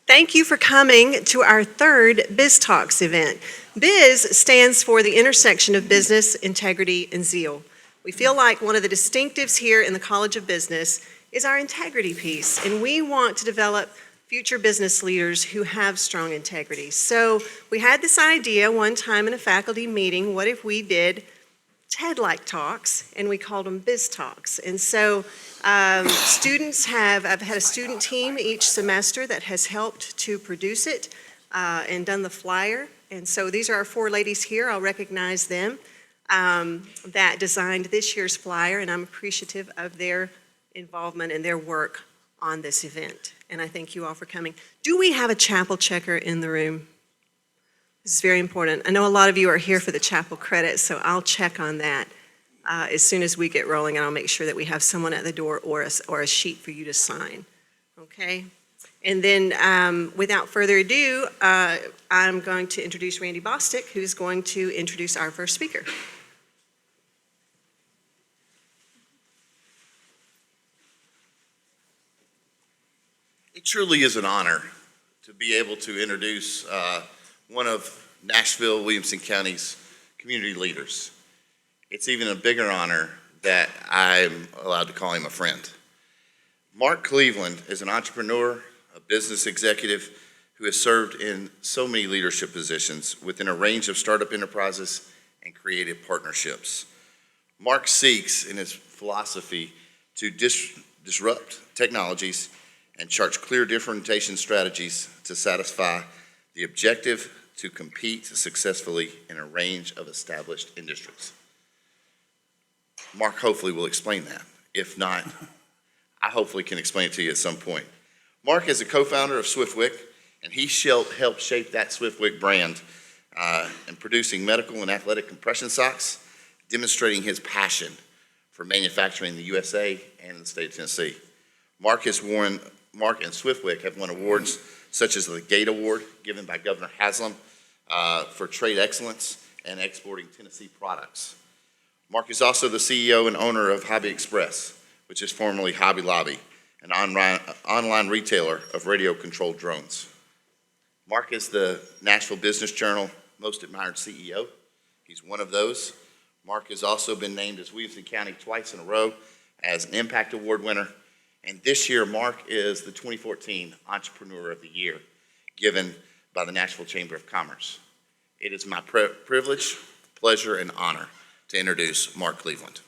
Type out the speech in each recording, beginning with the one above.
Thank you for coming to our third Biz Talks event. Biz stands for the intersection of business, integrity, and zeal. We feel like one of the distinctives here in the College of Business is our integrity piece, and we want to develop future business leaders who have strong integrity. So we had this idea one time in a faculty meeting, what if we did TED-like talks, and we called them Biz Talks. And so I've had a student team each semester that has helped to produce it and done the flyer. And so these are our four ladies here. I'll recognize them that designed this year's flyer, and I'm appreciative of their involvement and their work on this event. And I thank you all for coming. Do we have a chapel checker in the room? This is very important. I know a lot of you are here for the chapel credit, so I'll check on that as soon as we get rolling, and I'll make sure that we have someone at the door or a sheet for you to sign, okay? And then without further ado, I'm going to introduce Randy Bostic, who's going to introduce our first speaker. It truly is an honor to be able to introduce one of Nashville, Williamson County's community leaders. It's even a bigger honor that I'm allowed to call him a friend. Mark Cleveland is an entrepreneur, a business executive who has served in so many leadership positions within a range of startup enterprises and creative partnerships. Mark seeks in his philosophy to disrupt technologies and charts clear differentiation strategies to satisfy the objective to compete successfully in a range of established industries. Mark hopefully will explain that. If not, I hopefully can explain it to you at some point. Mark is a co-founder of Swiftwick, and he helped shape that Swiftwick brand in producing medical and athletic compression socks, demonstrating his passion for manufacturing in the USA and in the state of Tennessee. Mark and Swiftwick have won awards such as the Gate Award given by Governor Haslam for trade excellence and exporting Tennessee products. Mark is also the CEO and owner of Hobby Express, which is formerly Hobby Lobby, an online retailer of radio-controlled drones. Mark is the Nashville Business Journal Most Admired CEO. He's one of those. Mark has also been named as Williamson County twice in a row as an Impact Award winner. And this year, Mark is the 2014 Entrepreneur of the Year, given by the Nashville Chamber of Commerce. It is my privilege, pleasure, and honor to introduce Mark Cleveland.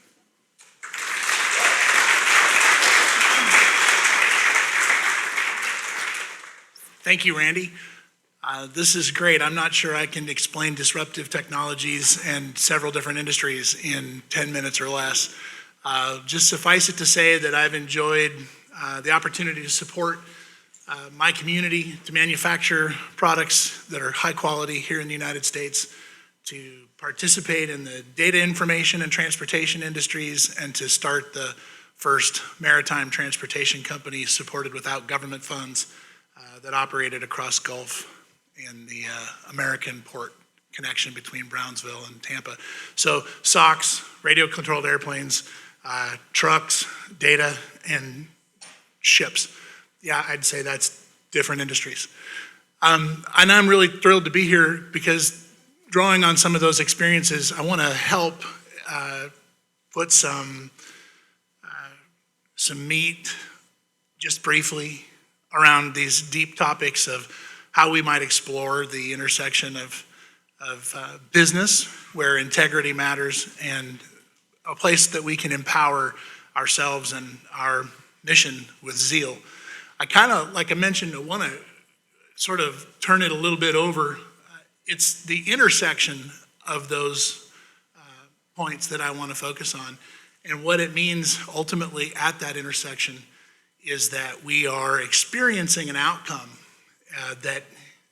Thank you, Randy. This is great. I'm not sure I can explain disruptive technologies and several different industries in 10 minutes or less. Just suffice it to say that I've enjoyed the opportunity to support my community, to manufacture products that are high quality here in the United States, to participate in the data information and transportation industries, and to start the first maritime transportation company supported without government funds that operated across Gulf and the American port connection between Brownsville and Tampa. So SOX, radio-controlled airplanes, trucks, data, and ships. Yeah, I'd say that's different industries. And I'm really thrilled to be here because drawing on some of those experiences, I want to help put some meat, just briefly, around these deep topics of how we might explore the intersection of business, where integrity matters, and a place that we can empower ourselves and our mission with zeal. I kind of, like I mentioned, I want to sort of turn it a little bit over. It's the intersection of those points that I want to focus on. And what it means ultimately at that intersection is that we are experiencing an outcome that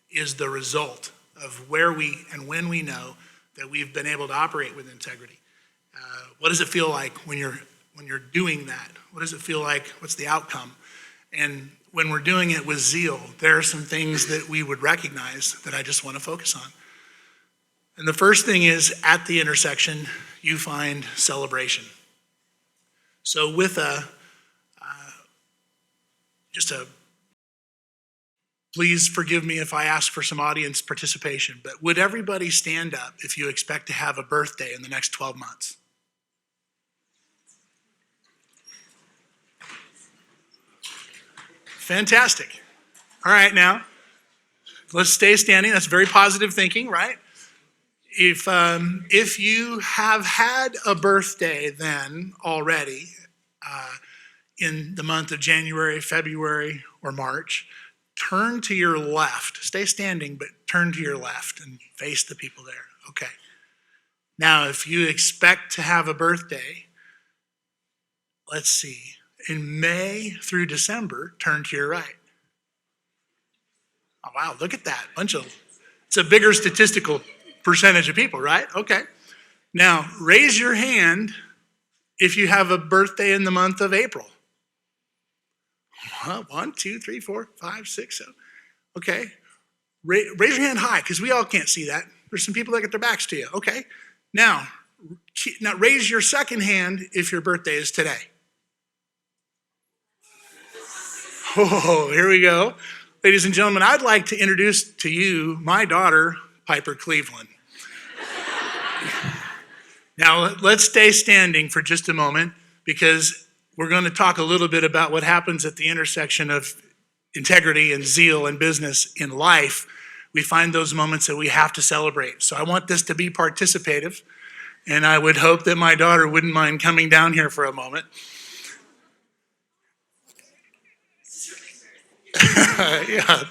is the result of where we and when we know that we've been able to operate with integrity. What does it feel like when you're doing that? What does it feel like? What's the outcome? And when we're doing it with zeal, there are some things that we would recognize that I just want to focus on. And the first thing is, at the intersection, you find celebration. So with just a Please forgive me if I ask for some audience participation, but would everybody stand up if you expect to have a birthday in the next 12 months? Fantastic. All right, now, let's stay standing. That's very positive thinking, right? If you have had a birthday then already in the month of January, February, or March, turn to your left. Stay standing, but turn to your left and face the people there. Okay. Now, if you expect to have a birthday, let's see, in May through December, turn to your right. Oh, wow, look at that. It's a bigger statistical percentage of people, right? Okay. Now, raise your hand if you have a birthday in the month of April. 1, 2, 3, 4, 5, 6, 7. Okay. Raise your hand high, because we all can't see that. There's some people that get their backs to you. Okay. Now raise your second hand if your birthday is today. Oh, here we go. Ladies and gentlemen, I'd like to introduce to you my daughter, Piper Cleveland. Now, let's stay standing for just a moment, because we're going to talk a little bit about what happens at the intersection of integrity and zeal and business in life. We find those moments that we have to celebrate. So I want this to be participative, and I would hope that my daughter wouldn't mind coming down here for a moment. Yeah,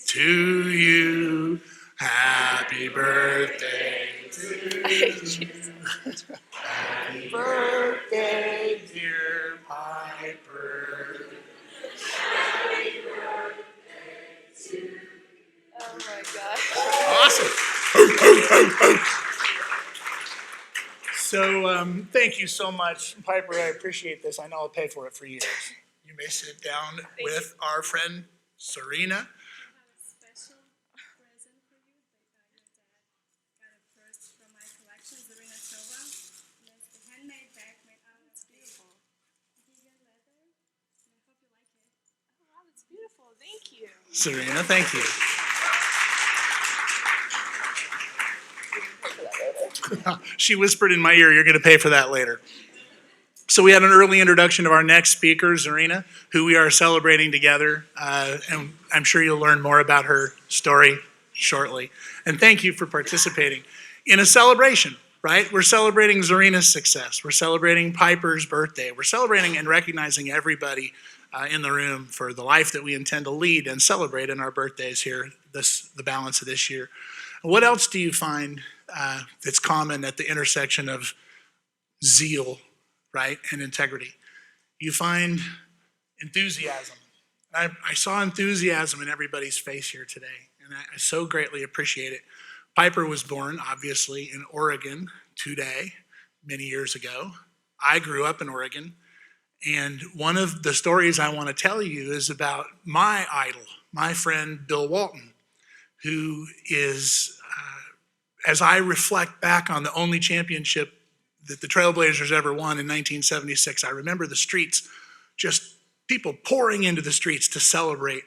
to you, happy birthday to you. Happy birthday, dear Piper. Happy birthday to you. Oh my gosh. Awesome. So thank you so much, Piper. I appreciate this. I know I'll pay for it for years. You may sit down with our friend Zarina. I have a special present for you that your dad got a first from my collection, Zarina Silva. That's the handmade bag made out of beautiful vegan leather. And I hope you like it. Oh wow, it's beautiful. Thank you. Zarina, thank you. She whispered in my ear, you're going to pay for that later. So we had an early introduction of our next speaker, Zarina, who we are celebrating together. And I'm sure you'll learn more about her story shortly. And thank you for participating in a celebration, right? We're celebrating Zarina's success. We're celebrating Piper's birthday. We're celebrating and recognizing everybody in the room for the life that we intend to lead and celebrate in our birthdays here, the balance of this year. What else do you find that's common at the intersection of zeal, right, and integrity? You find enthusiasm. I saw enthusiasm in everybody's face here today, and I so greatly appreciate it. Piper was born, obviously, in Oregon today, many years ago. I grew up in Oregon, and one of the stories I want to tell you is about my idol, my friend Bill Walton, who is, as I reflect back on the only championship that the Trailblazers ever won in 1976, I remember the streets, just people pouring into the streets to celebrate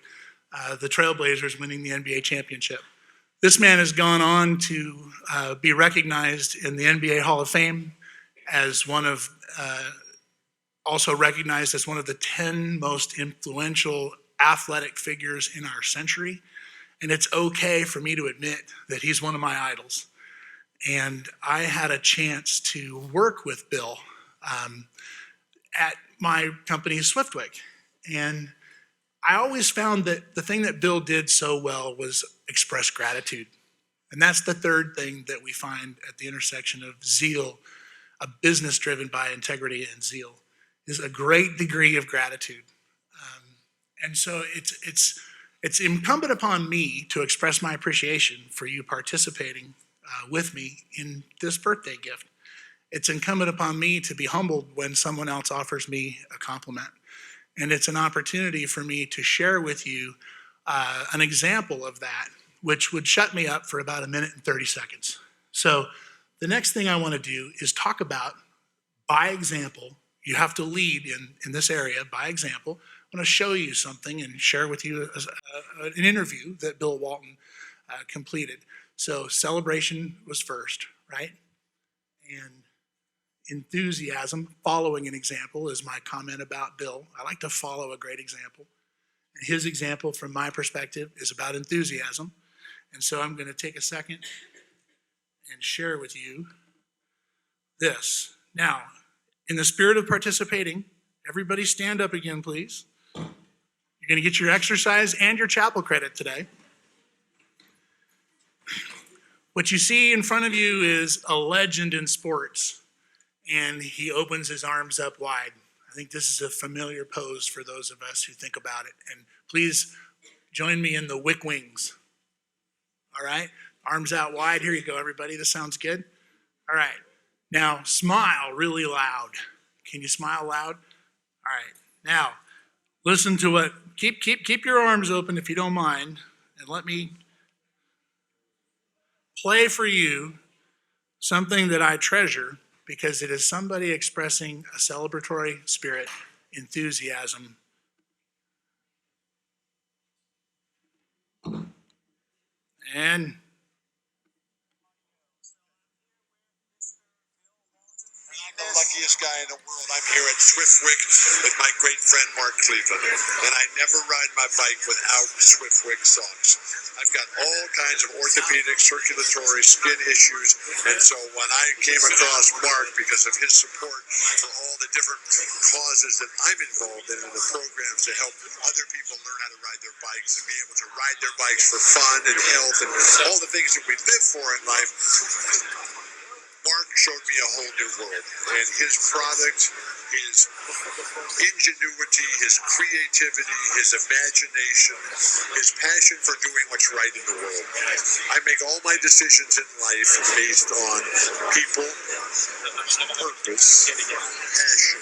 the Trailblazers winning the NBA championship. This man has gone on to be recognized in the NBA Hall of Fame as also recognized as one of the 10 most influential athletic figures in our century. And it's okay for me to admit that he's one of my idols. And I had a chance to work with Bill at my company, Swiftwick. And I always found that the thing that Bill did so well was express gratitude. And that's the third thing that we find at the intersection of zeal, a business driven by integrity and zeal, is a great degree of gratitude. And so it's incumbent upon me to express my appreciation for you participating with me in this birthday gift. It's incumbent upon me to be humbled when someone else offers me a compliment. And it's an opportunity for me to share with you an example of that, which would shut me up for about 1 minute and 30 seconds. So the next thing I want to do is talk about, by example, you have to lead in this area by example. I'm going to show you something and share with you an interview that Bill Walton completed. So celebration was first, right? And enthusiasm, following an example, is my comment about Bill. I like to follow a great example. And his example, from my perspective, is about enthusiasm. And so I'm going to take a second and share with you this. Now, in the spirit of participating, everybody stand up again, please. You're going to get your exercise and your chapel credit today. What you see in front of you is a legend in sports, and he opens his arms up wide. I think this is a familiar pose for those of us who think about it. And please join me in the Wick Wings. All right? Arms out wide. Here you go, everybody. This sounds good. All right. Now, smile really loud. Can you smile loud? All right. Now, listen to what, keep your arms open if you don't mind, and let me play for you something that I treasure, because it is somebody expressing a celebratory spirit, enthusiasm. And I'm the luckiest guy in the world. I'm here at Swiftwick with my great friend Mark Cleveland, and I never ride my bike without Swiftwick socks. I've got all kinds of orthopedic, circulatory, skin issues, and so when I came across Mark, because of his support for all the different causes that I'm involved in and the programs to help other people learn how to ride their bikes and be able to ride their bikes for fun and health and all the things that we live for in life, Mark showed me a whole new world, and his product, his ingenuity, his creativity, his imagination, his passion for doing what's right in the world. I make all my decisions in life based on people, purpose, passion,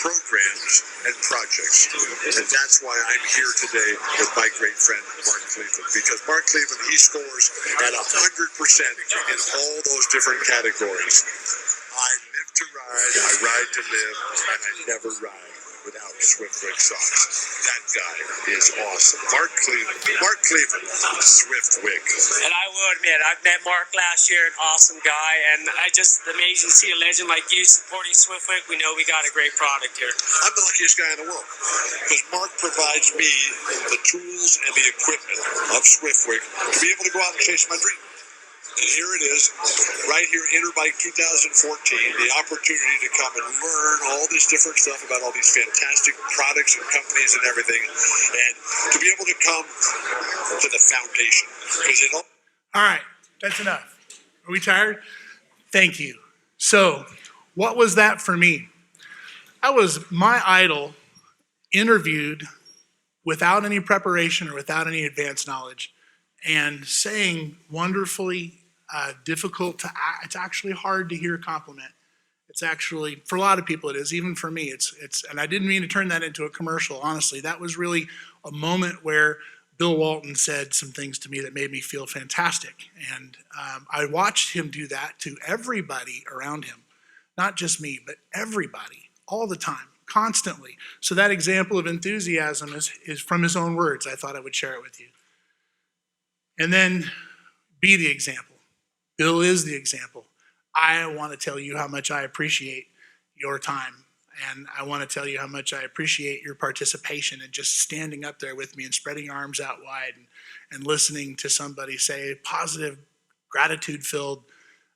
programs, and projects. And that's why I'm here today with my great friend, Mark Cleveland, because Mark Cleveland, he scores at 100% in all those different categories. I live to ride, I ride to live, and I never ride without Swiftwick socks. That guy is awesome. Mark Cleveland, Swiftwick. And I will admit, I've met Mark last year, an awesome guy, and amazing to see a legend like you supporting Swiftwick. We know we got a great product here. I'm the luckiest guy in the world because Mark provides me the tools and the equipment of Swiftwick to be able to go out and chase my dream. And here it is, right here, Interbike 2014, the opportunity to come and learn all this different stuff about all these fantastic products and companies and everything, and to be able to come to the foundation. Because it all right, that's enough. Are we tired? Thank you. So, what was that for me? I was my idol interviewed without any preparation or without any advanced knowledge, and saying wonderfully difficult to, it's actually hard to hear a compliment. It's actually, for a lot of people it is, even for me, it's, and I didn't mean to turn that into a commercial, honestly. That was really a moment where Bill Walton said some things to me that made me feel fantastic. And I watched him do that to everybody around him, not just me, but everybody, all the time, constantly. So that example of enthusiasm is from his own words. I thought I would share it with you. And then be the example. Bill is the example. I want to tell you how much I appreciate your time. And I want to tell you how much I appreciate your participation and just standing up there with me and spreading your arms out wide and listening to somebody say positive, gratitude-filled,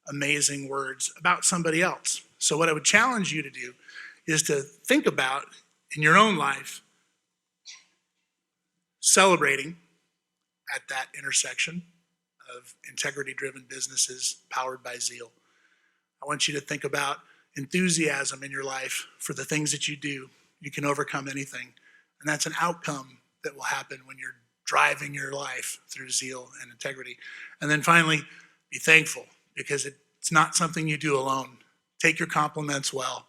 amazing words about somebody else. So what I would challenge you to do is to think about in your own life celebrating at that intersection of integrity-driven businesses powered by zeal. I want you to think about enthusiasm in your life for the things that you do. You can overcome anything. And that's an outcome that will happen when you're driving your life through zeal and integrity. And then finally, be thankful, because it's not something you do alone. Take your compliments well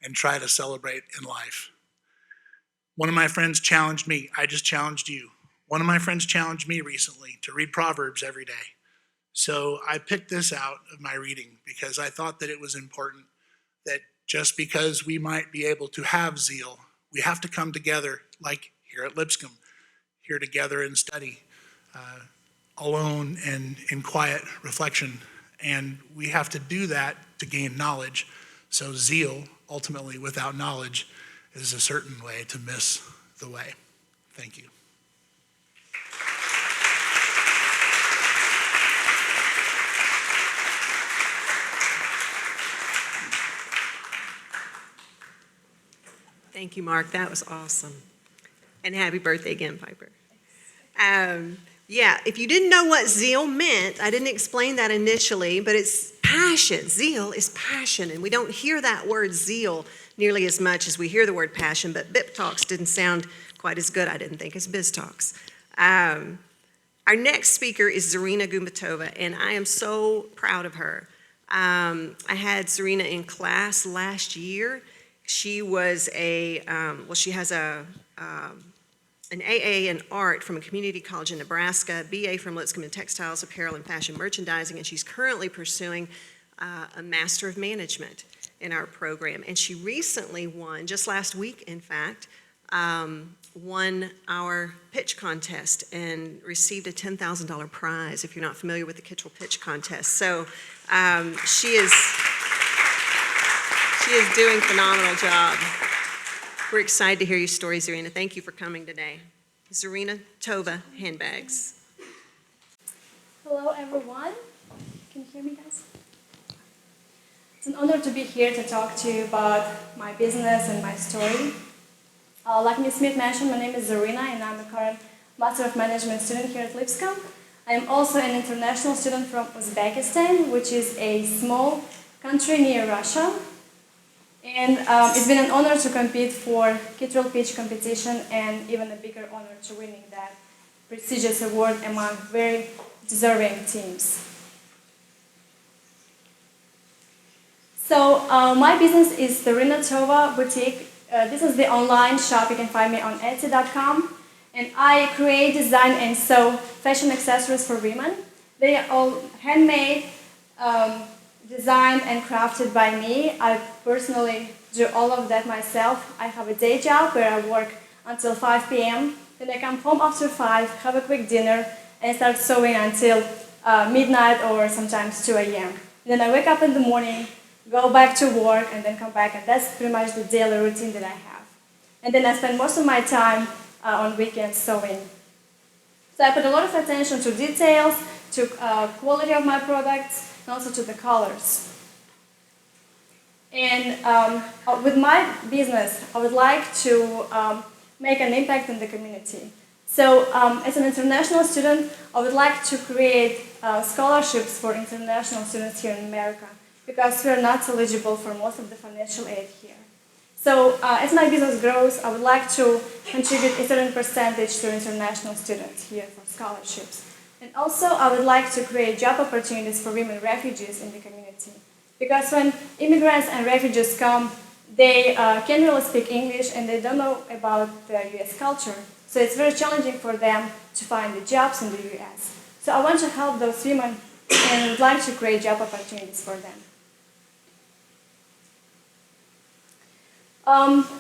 and try to celebrate in life. One of my friends challenged me. I just challenged you. One of my friends challenged me recently to read Proverbs every day. So I picked this out of my reading because I thought that it was important that just because we might be able to have zeal, we have to come together like here at Lipscomb, here together and study, alone and in quiet reflection. And we have to do that to gain knowledge. So zeal, ultimately without knowledge, is a certain way to miss the way. Thank you. Thank you, Mark. That was awesome. And happy birthday again, Piper. Yeah, if you didn't know what zeal meant, I didn't explain that initially, but it's passion. Zeal is passion, and we don't hear that word zeal nearly as much as we hear the word passion, but BIP Talks didn't sound quite as good, I didn't think, as Biz Talks. Our next speaker is Zarina Gumbatova, and I am so proud of her. I had Zarina in class last year. She was she has an AA in art from a community college in Nebraska, BA from Lipscomb in textiles, apparel, and fashion merchandising, and she's currently pursuing a Master of Management in our program. And she recently won, just last week in fact, won our pitch contest and received a $10,000 prize, if you're not familiar with the Kitchell Pitch Contest. So she is doing a phenomenal job. We're excited to hear your story, Zarina. Thank you for coming today. Zarina Tova Handbags. Hello, everyone. Can you hear me, guys? It's an honor to be here to talk to you about my business and my story. Like Ms. Smith mentioned, my name is Zarina, and I'm a current Master of Management student here at Lipscomb. I am also an international student from Uzbekistan, which is a small country near Russia. And it's been an honor to compete for Kitchell Pitch competition, and even a bigger honor to winning that prestigious award among very deserving teams. So my business is the Untitled Boutique. This is the online shop. You can find me on Etsy.com. And I create, design, and sew fashion accessories for women. They are all handmade, designed and crafted by me. I personally do all of that myself. I have a day job where I work until 5 p.m. Then I come home after 5, have a quick dinner, and start sewing until midnight or sometimes 2 a.m. Then I wake up in the morning, go back to work, and then come back, and that's pretty much the daily routine that I have. And then I spend most of my time on weekends sewing. So I put a lot of attention to details, to quality of my products, and also to the colors. And with my business, I would like to make an impact in the community. So as an international student, I would like to create scholarships for international students here in America, because we are not eligible for most of the financial aid here. So as my business grows, I would like to contribute a certain percentage to international students here for scholarships. And also, I would like to create job opportunities for women refugees in the community. Because when immigrants and refugees come, they can't really speak English and they don't know about the US culture. So it's very challenging for them to find the jobs in the US. So I want to help those women and would like to create job opportunities for them.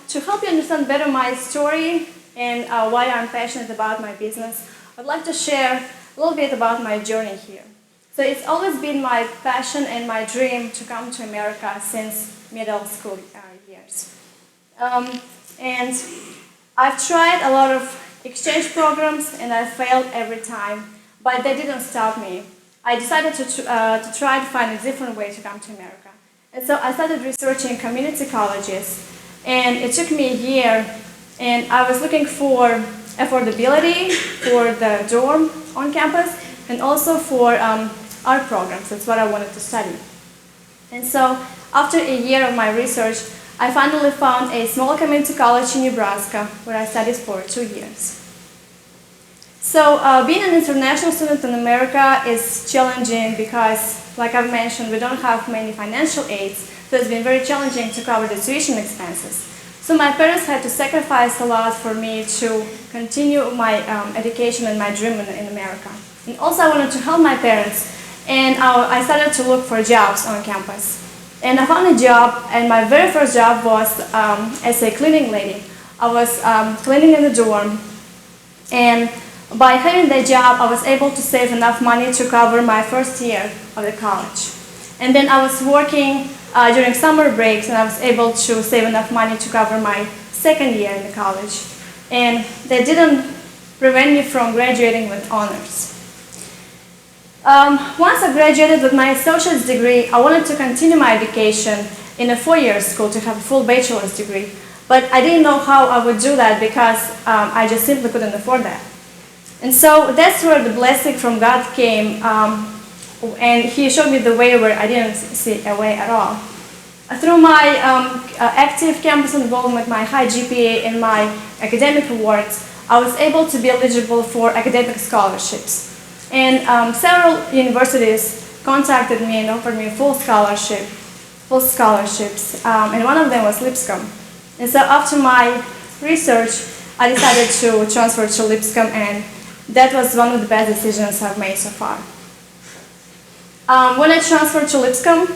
To help you understand better my story and why I'm passionate about my business, I'd like to share a little bit about my journey here. So it's always been my passion and my dream to come to America since middle school years. And I've tried a lot of exchange programs and I failed every time, but that didn't stop me. I decided to try to find a different way to come to America. And so I started researching community colleges, and it took me a year, and I was looking for affordability for the dorm on campus and also for art programs. That's what I wanted to study. And so after a year of my research, I finally found a small community college in Nebraska where I studied for 2 years. So being an international student in America is challenging because, like I've mentioned, we don't have many financial aids, so it's been very challenging to cover the tuition expenses. So my parents had to sacrifice a lot for me to continue my education and my dream in America. And also I wanted to help my parents, and I started to look for jobs on campus. And I found a job, and my very first job was as a cleaning lady. I was cleaning in the dorm, and by having that job, I was able to save enough money to cover my first year of the college. And then I was working during summer breaks, and I was able to save enough money to cover my second year in the college. And that didn't prevent me from graduating with honors. Once I graduated with my associate's degree, I wanted to continue my education in a four-year school to have a full bachelor's degree. But I didn't know how I would do that because I just simply couldn't afford that. And so that's where the blessing from God came, and He showed me the way where I didn't see a way at all. Through my active campus involvement, my high GPA, and my academic awards, I was able to be eligible for academic scholarships. And several universities contacted me and offered me full scholarships, and one of them was Lipscomb. And so after my research, I decided to transfer to Lipscomb, and that was one of the best decisions I've made so far. When I transferred to Lipscomb,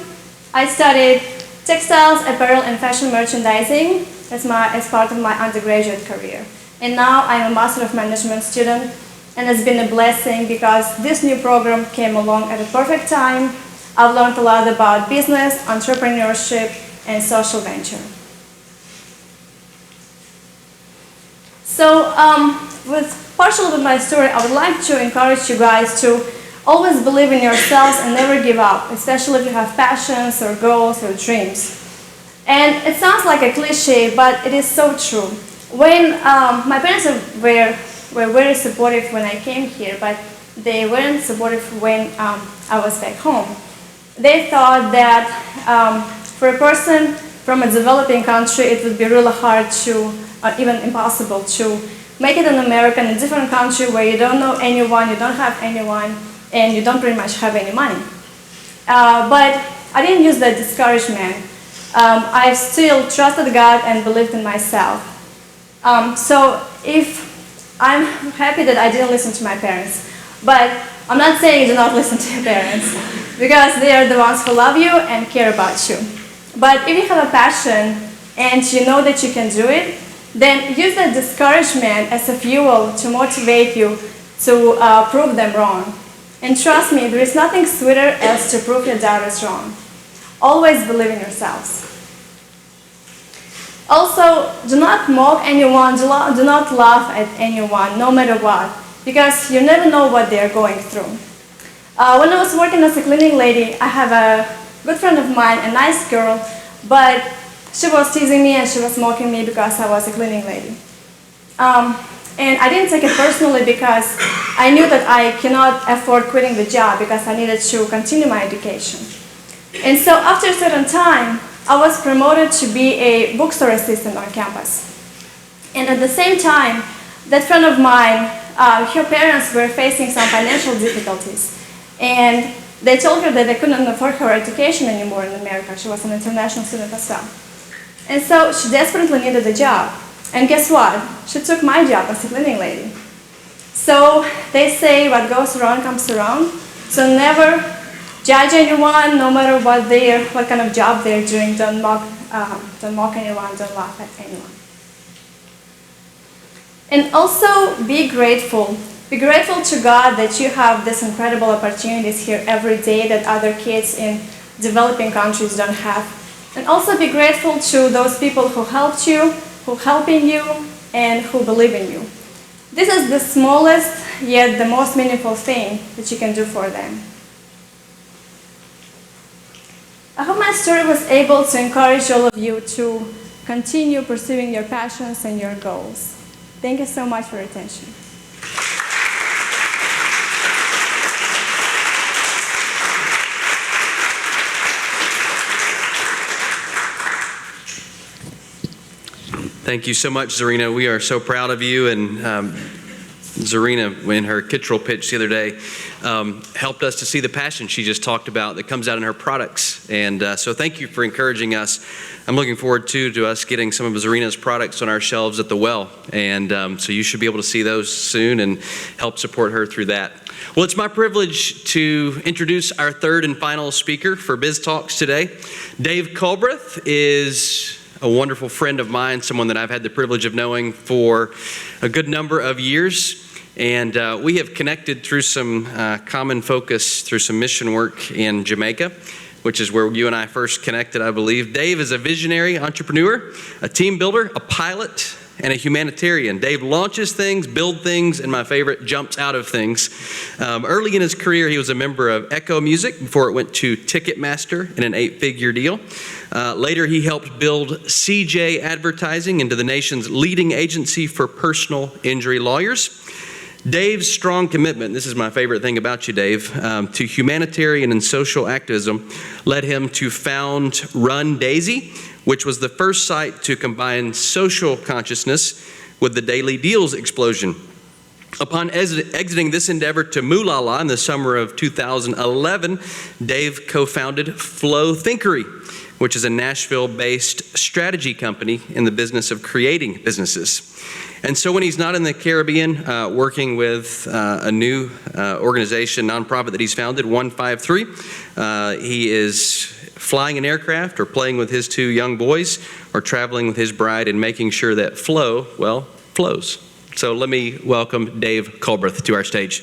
I studied textiles, apparel, and fashion merchandising as part of my undergraduate career. And now I'm a Master of Management student, and it's been a blessing because this new program came along at a perfect time. I've learned a lot about business, entrepreneurship, and social venture. So partially with my story, I would like to encourage you guys to always believe in yourselves and never give up, especially if you have passions or goals or dreams. And it sounds like a cliche, but it is so true. When my parents were very supportive when I came here, but they weren't supportive when I was back home. They thought that for a person from a developing country, it would be really hard to, even impossible, to make it in America, in a different country where you don't know anyone, you don't have anyone, and you don't pretty much have any money. But I didn't use that discouragement. I still trusted God and believed in myself. So if I'm happy that I didn't listen to my parents, but I'm not saying do not listen to your parents, because they are the ones who love you and care about you. But if you have a passion and you know that you can do it, then use that discouragement as a fuel to motivate you to prove them wrong. And trust me, there is nothing sweeter as to prove your doubters wrong. Always believe in yourselves. Also, do not mock anyone, do not laugh at anyone, no matter what, because you never know what they are going through. When I was working as a cleaning lady, I have a good friend of mine, a nice girl, but she was teasing me and she was mocking me because I was a cleaning lady. And I didn't take it personally because I knew that I cannot afford quitting the job because I needed to continue my education. And so after a certain time, I was promoted to be a bookstore assistant on campus. And at the same time, that friend of mine, her parents were facing some financial difficulties. And they told her that they couldn't afford her education anymore in America. She was an international student as well. And so she desperately needed a job. And guess what? She took my job as a cleaning lady. So they say what goes around comes around. So never judge anyone, no matter what kind of job they're doing. Don't mock anyone, don't laugh at anyone. And also be grateful. Be grateful to God that you have these incredible opportunities here every day that other kids in developing countries don't have. And also be grateful to those people who helped you, who are helping you, and who believe in you. This is the smallest yet the most meaningful thing that you can do for them. I hope my story was able to encourage all of you to continue pursuing your passions and your goals. Thank you so much for your attention. Thank you so much, Zarina. We are so proud of you. And Zarina, in her Kittrell pitch the other day, helped us to see the passion she just talked about that comes out in her products. And so thank you for encouraging us. I'm looking forward to us getting some of Zarina's products on our shelves at the Well. And so you should be able to see those soon and help support her through that. Well, it's my privilege to introduce our third and final speaker for Biz Talks today. Dave Culbreath is a wonderful friend of mine, someone that I've had the privilege of knowing for a good number of years. And we have connected through some common focus through some mission work in Jamaica, which is where you and I first connected, I believe. Dave is a visionary entrepreneur, a team builder, a pilot, and a humanitarian. Dave launches things, builds things, and my favorite, jumps out of things. Early in his career, he was a member of Echo Music before it went to Ticketmaster in an 8-figure deal. Later, he helped build CJ Advertising into the nation's leading agency for personal injury lawyers. Dave's strong commitment, this is my favorite thing about you, Dave, to humanitarian and social activism led him to found Run Daisy, which was the first site to combine social consciousness with the daily deals explosion. Upon exiting this endeavor to Moolala in the summer of 2011, Dave co-founded Flow Thinkery, which is a Nashville-based strategy company in the business of creating businesses. And so when he's not in the Caribbean working with a new organization, nonprofit that he's founded, 153, he is flying an aircraft or playing with his 2 young boys or traveling with his bride and making sure that flow, well, flows. So let me welcome Dave Culbreath to our stage.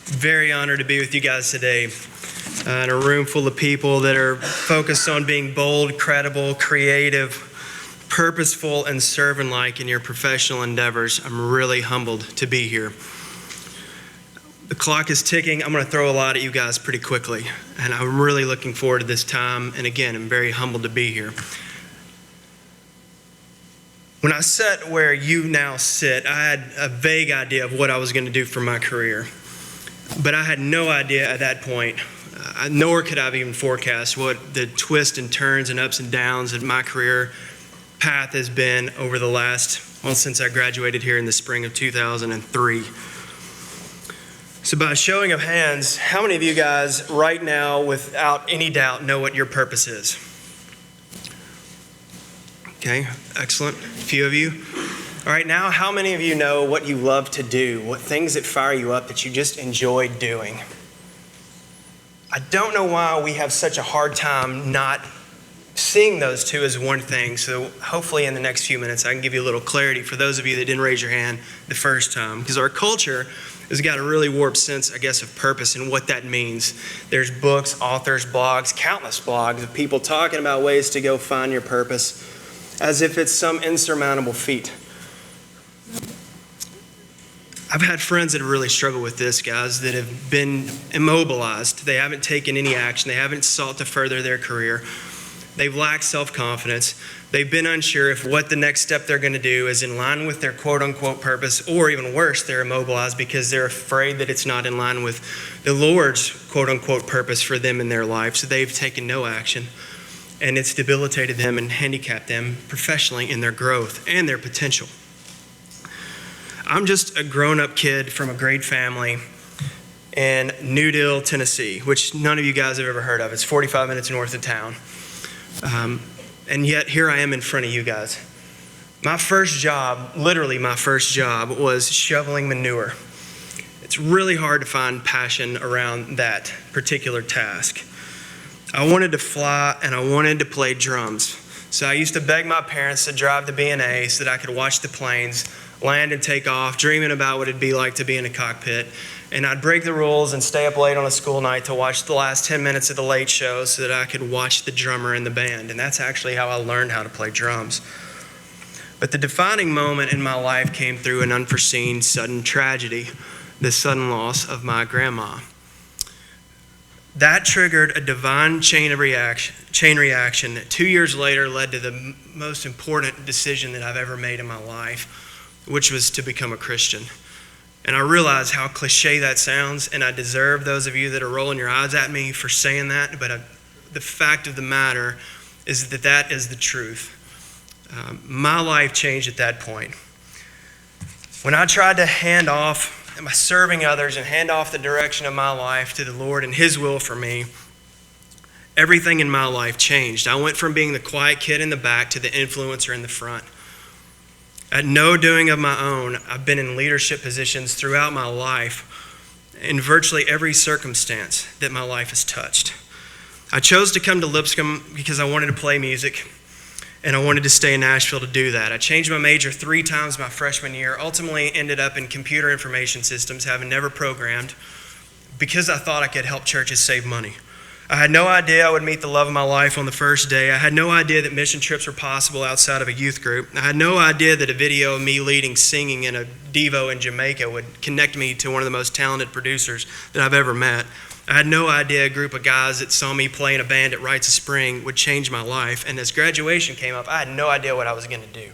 Very honored to be with you guys today in a room full of people that are focused on being bold, credible, creative, purposeful, and servant-like in your professional endeavors. I'm really humbled to be here. The clock is ticking. I'm going to throw a lot at you guys pretty quickly, and I'm really looking forward to this time. And again, I'm very humbled to be here. When I sat where you now sit, I had a vague idea of what I was going to do for my career. But I had no idea at that point, nor could I have even forecast what the twists and turns and ups and downs of my career path has been over the last, well, since I graduated here in the spring of 2003. So by showing of hands, how many of you guys right now, without any doubt, know what your purpose is? Okay, excellent. A few of you. All right, now how many of you know what you love to do, what things that fire you up that you just enjoy doing? I don't know why we have such a hard time not seeing those two as one thing, so hopefully in the next few minutes I can give you a little clarity for those of you that didn't raise your hand the first time, because our culture has got a really warped sense, I guess, of purpose and what that means. There's books, authors, blogs, countless blogs of people talking about ways to go find your purpose as if it's some insurmountable feat. I've had friends that have really struggled with this, guys, that have been immobilized. They haven't taken any action. They haven't sought to further their career. They've lacked self-confidence. They've been unsure if what the next step they're going to do is in line with their quote-unquote purpose, or even worse, they're immobilized because they're afraid that it's not in line with the Lord's quote-unquote purpose for them in their life. So they've taken no action, and it's debilitated them and handicapped them professionally in their growth and their potential. I'm just a grown-up kid from a great family in New Dill, Tennessee, which none of you guys have ever heard of. It's 45 minutes north of town. And yet here I am in front of you guys. My first job, literally my first job, was shoveling manure. It's really hard to find passion around that particular task. I wanted to fly and I wanted to play drums. So I used to beg my parents to drive to B&A so that I could watch the planes land and take off, dreaming about what it'd be like to be in a cockpit. And I'd break the rules and stay up late on a school night to watch the last 10 minutes of the late show so that I could watch the drummer in the band. And that's actually how I learned how to play drums. But the defining moment in my life came through an unforeseen sudden tragedy, the sudden loss of my grandma. That triggered a divine chain reaction that 2 years later led to the most important decision that I've ever made in my life, which was to become a Christian. And I realize how cliche that sounds, and I deserve those of you that are rolling your eyes at me for saying that, but the fact of the matter is that that is the truth. My life changed at that point. When I tried to hand off by serving others and hand off the direction of my life to the Lord and His will for me, everything in my life changed. I went from being the quiet kid in the back to the influencer in the front. At no doing of my own, I've been in leadership positions throughout my life, in virtually every circumstance that my life has touched. I chose to come to Lipscomb because I wanted to play music, and I wanted to stay in Nashville to do that. I changed my major 3 times my freshman year, ultimately ended up in computer information systems, having never programmed, because I thought I could help churches save money. I had no idea I would meet the love of my life on the first day. I had no idea that mission trips were possible outside of a youth group. I had no idea that a video of me leading singing in a Devo in Jamaica would connect me to one of the most talented producers that I've ever met. I had no idea a group of guys that saw me play in a band at Rites of Spring would change my life. And as graduation came up, I had no idea what I was going to do.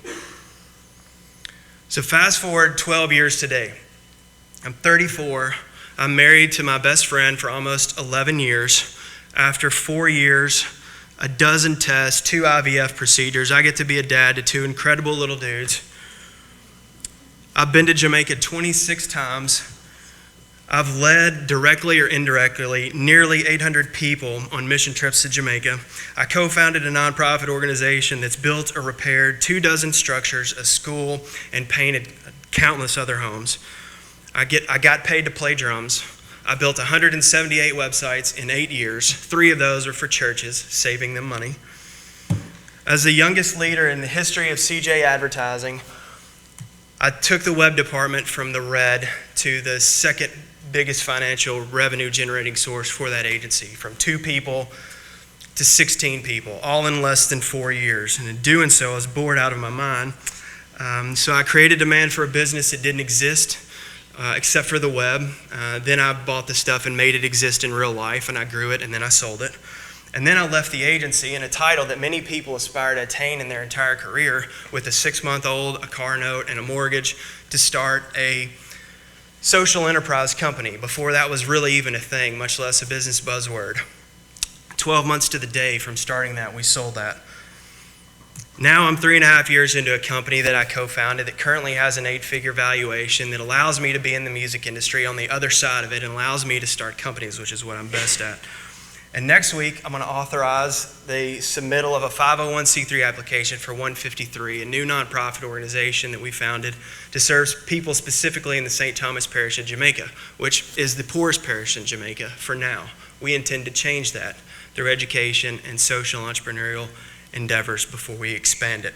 So fast forward 12 years today. I'm 34. I'm married to my best friend for almost 11 years. After 4 years, a dozen tests, 2 IVF procedures, I get to be a dad to 2 incredible little dudes. I've been to Jamaica 26 times. I've led, directly or indirectly, nearly 800 people on mission trips to Jamaica. I co-founded a nonprofit organization that's built or repaired 24 structures, a school, and painted countless other homes. I got paid to play drums. I built 178 websites in 8 years. 3 of those were for churches, saving them money. As the youngest leader in the history of CJ Advertising, I took the web department from the red to the second biggest financial revenue generating source for that agency, from 2 people to 16 people, all in less than 4 years. And in doing so, I was bored out of my mind. So I created demand for a business that didn't exist, except for the web. Then I bought the stuff and made it exist in real life, and I grew it, and then I sold it. And then I left the agency in a title that many people aspire to attain in their entire career, with a 6-month-old, a car note, and a mortgage, to start a social enterprise company before that was really even a thing, much less a business buzzword. 12 months to the day from starting that, we sold that. Now I'm 3.5 years into a company that I co-founded that currently has an 8-figure valuation that allows me to be in the music industry on the other side of it and allows me to start companies, which is what I'm best at. And next week, I'm going to authorize the submittal of a 501c3 application for 153, a new nonprofit organization that we founded to serve people specifically in the St. Thomas Parish of Jamaica, which is the poorest parish in Jamaica for now. We intend to change that through education and social entrepreneurial endeavors before we expand it.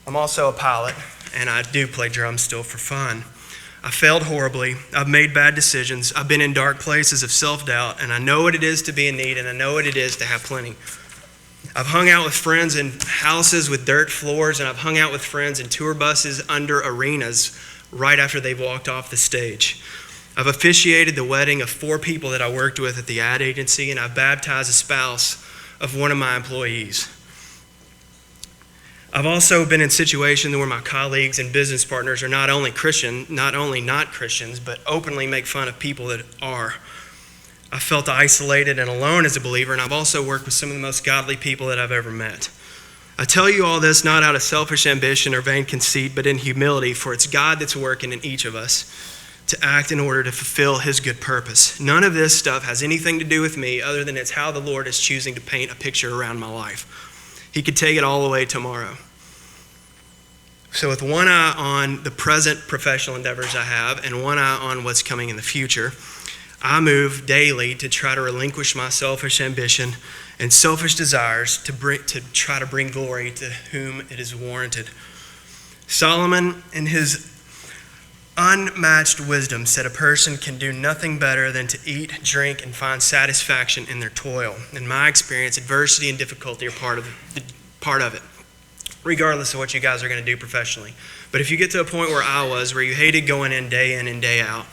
I'm also a pilot, and I do play drums still for fun. I failed horribly. I've made bad decisions. I've been in dark places of self-doubt, and I know what it is to be in need, and I know what it is to have plenty. I've hung out with friends in houses with dirt floors, and I've hung out with friends in tour buses under arenas right after they've walked off the stage. I've officiated the wedding of 4 people that I worked with at the ad agency, and I've baptized a spouse of one of my employees. I've also been in situations where my colleagues and business partners are not only not Christians, but openly make fun of people that are. I felt isolated and alone as a believer, and I've also worked with some of the most godly people that I've ever met. I tell you all this not out of selfish ambition or vain conceit, but in humility, for it's God that's working in each of us to act in order to fulfill his good purpose. None of this stuff has anything to do with me other than it's how the Lord is choosing to paint a picture around my life. He could take it all away tomorrow. So with one eye on the present professional endeavors I have and one eye on what's coming in the future, I move daily to try to relinquish my selfish ambition and selfish desires to try to bring glory to whom it is warranted. Solomon, in his unmatched wisdom, said a person can do nothing better than to eat, drink, and find satisfaction in their toil. In my experience, adversity and difficulty are part of it, regardless of what you guys are going to do professionally. But if you get to a point where I was, where you hated going in and day out,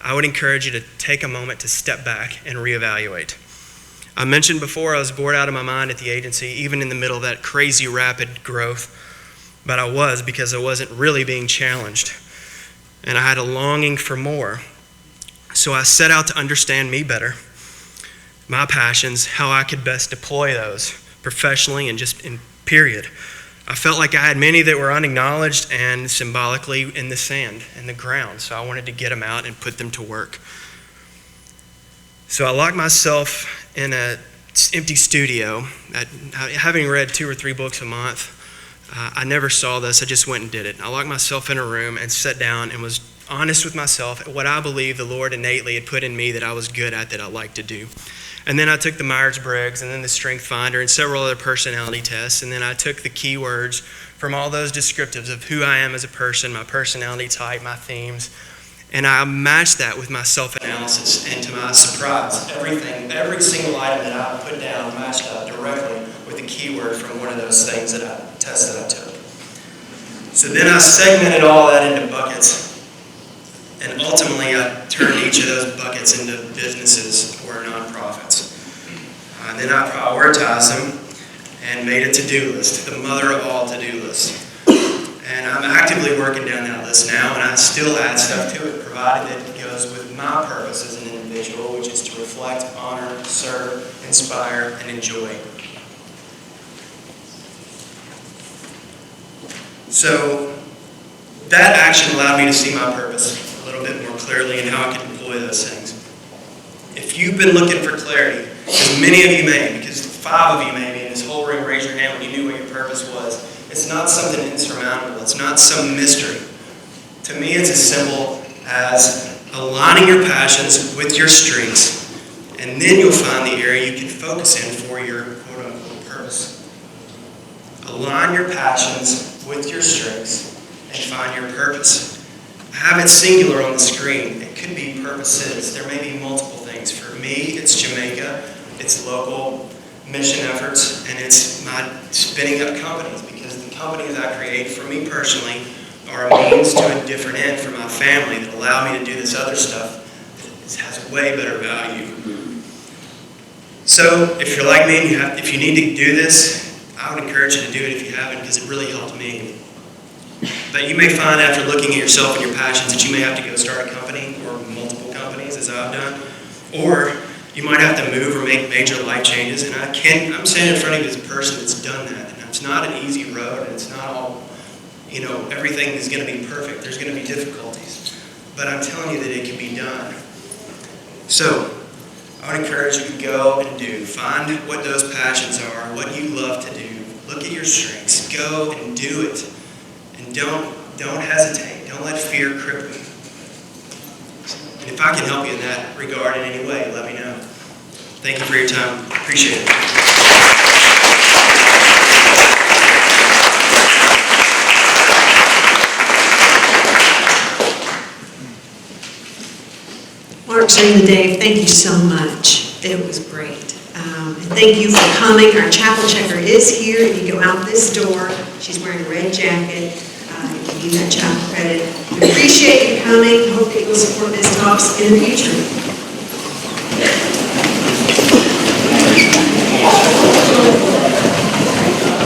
I would encourage you to take a moment to step back and reevaluate. I mentioned before I was bored out of my mind at the agency, even in the middle of that crazy rapid growth, but I was, because I wasn't really being challenged. And I had a longing for more. So I set out to understand me better, my passions, how I could best deploy those professionally and just in period. I felt like I had many that were unacknowledged and symbolically in the sand and the ground. So I wanted to get them out and put them to work. So I locked myself in an empty studio, having read 2 or 3 books a month. I never saw this. I just went and did it. I locked myself in a room and sat down and was honest with myself at what I believe the Lord innately had put in me that I was good at, that I liked to do. And then I took the Myers-Briggs and then the Strength Finder and several other personality tests. And then I took the keywords from all those descriptives of who I am as a person, my personality type, my themes. And I matched that with my self-analysis. And to my surprise, every single item that I put down matched up directly with a keyword from one of those things that I took. So then I segmented all that into buckets. And ultimately, I turned each of those buckets into businesses or nonprofits. And then I prioritized them and made a to-do list, the mother of all to-do lists. And I'm actively working down that list now, and I still add stuff to it, provided that it goes with my purpose as an individual, which is to reflect, honor, serve, inspire, and enjoy. So that action allowed me to see my purpose a little bit more clearly and how I could employ those things. If you've been looking for clarity, as many of you may, because 5 of you maybe in this whole room raise your hand when you knew what your purpose was, it's not something insurmountable. It's not some mystery. To me, it's as simple as aligning your passions with your strengths, and then you'll find the area you can focus in for your quote-unquote purpose. Align your passions with your strengths and find your purpose. I have it singular on the screen. It could be purposes. There may be multiple things. For me, it's Jamaica, it's local mission efforts, and it's my spinning up companies, because the companies I create for me personally are a means to a different end for my family that allow me to do this other stuff that has way better value. So if you're like me and if you need to do this, I would encourage you to do it if you haven't, because it really helped me. But you may find after looking at yourself and your passions that you may have to go start a company or multiple companies, as I've done, or you might have to move or make major life changes. And I'm standing in front of you as a person that's done that. And it's not an easy road, and it's not all, everything is going to be perfect. There's going to be difficulties. But I'm telling you that it can be done. So I would encourage you to go and do. Find what those passions are, what you love to do. Look at your strengths. Go and do it. And don't hesitate. Don't let fear cripple you. And if I can help you in that regard in any way, let me know. Thank you for your time. Appreciate it. Mark, Zarina, Dave, thank you so much. It was great. And thank you for coming. Our chapel checker is here. If you go out this door, she's wearing a red jacket. Give you that chapel credit. We appreciate you coming. Hope that you'll support this talks in the future.